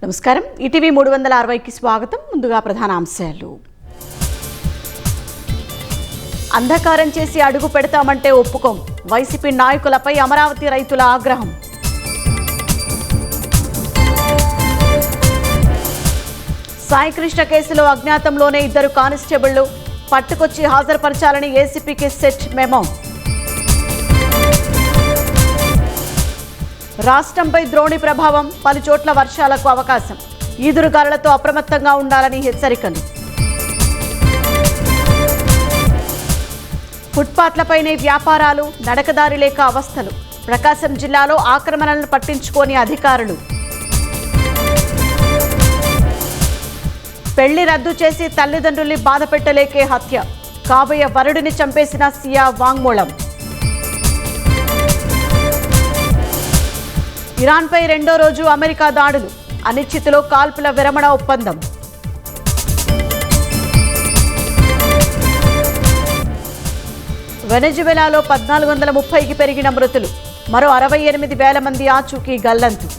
నమస్కారం. ఈటీవీ 360కి స్వాగతం. ముందుగా ప్రధాన అంశాలు. అంధకారం చేసి అడుగు పెడతామంటే ఒప్పుకోం. వైసీపీ నాయకులపై అమరావతి రైతుల ఆగ్రహం. సాయికృష్ణ కేసులో అజ్ఞాతంలోనే 2 కానిస్టేబుళ్లు పట్టుకొచ్చి హాజరుపరచాలని ఏసీపీకి సెట్ మెమో. రాష్ట్రంపై ద్రోణి ప్రభావం, పలు చోట్ల వర్షాలకు అవకాశం. ఈదురుగాలులతో అప్రమత్తంగా ఉండాలని హెచ్చరికలు. ఫుట్పాత్లపైనే వ్యాపారాలు, నడకదారి లేక అవస్థలు. ప్రకాశం జిల్లాలో ఆక్రమణలను పట్టించుకోని అధికారులు. పెళ్లి రద్దు చేసి తల్లిదండ్రుల్ని బాధపెట్టలేకే హత్య. కాబోయే వరుడిని చంపేసిన సియా వాంగ్మూలం. ఇరాన్పై 2వ రోజు అమెరికా దాడులు. అనిశ్చితిలో కాల్పుల విరమణ ఒప్పందం. వెనెజువెలాలో 1430కి పెరిగిన మృతులు. మరో 68,000 మంది ఆచూకీ గల్లంతు.